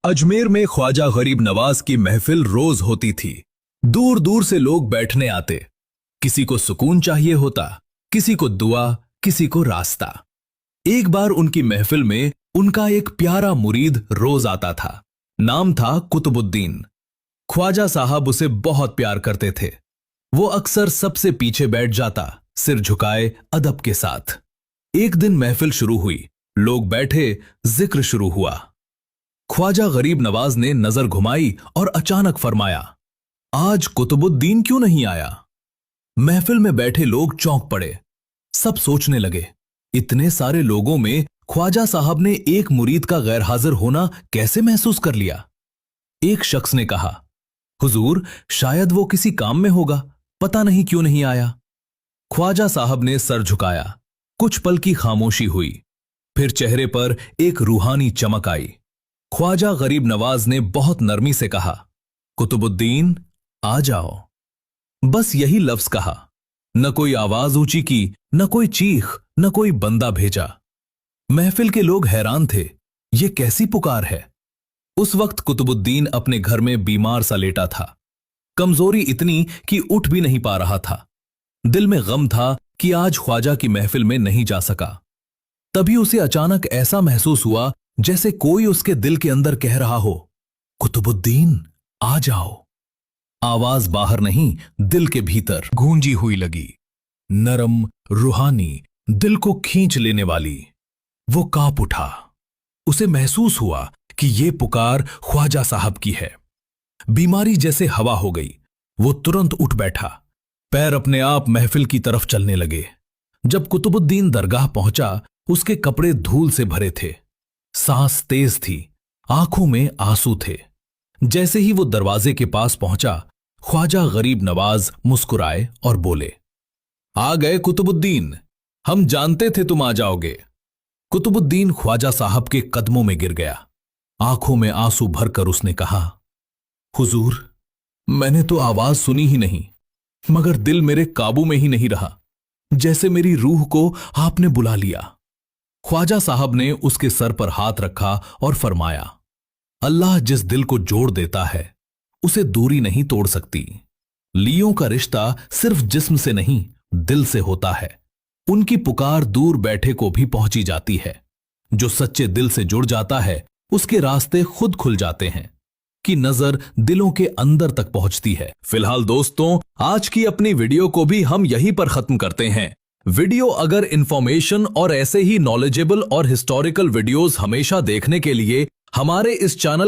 अजमेर में ख्वाजा गरीब नवाज की महफिल रोज होती थी। दूर दूर से लोग बैठने आते। किसी को सुकून चाहिए होता, किसी को दुआ, किसी को रास्ता। एक बार उनकी महफिल में उनका एक प्यारा मुरीद रोज आता था। नाम था कुतुबुद्दीन। ख्वाजा साहब उसे बहुत प्यार करते थे। वो अक्सर सबसे पीछे बैठ जाता, सिर झुकाए अदब के साथ। एक दिन महफिल शुरू हुई, लोग बैठे, जिक्र शुरू हुआ। ख्वाजा गरीब नवाज ने नजर घुमाई और अचानक फरमाया, आज कुतुबुद्दीन क्यों नहीं आया? महफिल में बैठे लोग चौंक पड़े। सब सोचने लगे, इतने सारे लोगों में ख्वाजा साहब ने एक मुरीद का गैर हाजिर होना कैसे महसूस कर लिया? एक शख्स ने कहा, हुजूर, शायद वो किसी काम में होगा, पता नहीं क्यों नहीं आया। ख्वाजा साहब ने सर झुकाया। कुछ पल की खामोशी हुई, फिर चेहरे पर एक रूहानी चमक आई। ख्वाजा गरीब नवाज ने बहुत नरमी से कहा, कुतुबुद्दीन, आ जाओ। बस यही लफ्ज कहा। न कोई आवाज ऊंची की, न कोई चीख, न कोई बंदा भेजा। महफिल के लोग हैरान थे, ये कैसी पुकार है? उस वक्त कुतुबुद्दीन अपने घर में बीमार सा लेटा था। कमजोरी इतनी कि उठ भी नहीं पा रहा था। दिल में गम था कि आज ख्वाजा की महफिल में नहीं जा सका। तभी उसे अचानक ऐसा महसूस हुआ जैसे कोई उसके दिल के अंदर कह रहा हो, कुतुबुद्दीन, आ जाओ। आवाज बाहर नहीं, दिल के भीतर गूंजी हुई लगी। नरम, रूहानी, दिल को खींच लेने वाली। वो कांप उठा। उसे महसूस हुआ कि ये पुकार ख्वाजा साहब की है। बीमारी जैसे हवा हो गई। वो तुरंत उठ बैठा। पैर अपने आप महफिल की तरफ चलने लगे। जब कुतुबुद्दीन दरगाह पहुंचा, उसके कपड़े धूल से भरे थे। सांस तेज थी, आंखों में आंसू थे। जैसे ही वो दरवाजे के पास पहुंचा, ख्वाजा गरीब नवाज मुस्कुराए और बोले, आ गए कुतुबुद्दीन, हम जानते थे तुम आ जाओगे। कुतुबुद्दीन ख्वाजा साहब के कदमों में गिर गया। आंखों में आंसू भरकर उसने कहा, हुजूर, मैंने तो आवाज सुनी ही नहीं, मगर दिल मेरे काबू में ही नहीं रहा, जैसे मेरी रूह को आपने बुला लिया। ख्वाजा साहब ने उसके सर पर हाथ रखा और फरमाया, अल्लाह जिस दिल को जोड़ देता है, उसे दूरी नहीं तोड़ सकती। लियों का रिश्ता सिर्फ जिस्म से नहीं, दिल से होता है। उनकी पुकार दूर बैठे को भी पहुंची जाती है। जो सच्चे दिल से जुड़ जाता है, उसके रास्ते खुद खुल जाते हैं कि नजर दिलों के अंदर तक पहुंचती है। फिलहाल दोस्तों, आज की अपनी वीडियो को भी हम यहीं पर खत्म करते हैं। वीडियो अगर इंफॉर्मेशन और ऐसे ही नॉलेजेबल और हिस्टोरिकल वीडियोस हमेशा देखने के लिए हमारे इस चैनल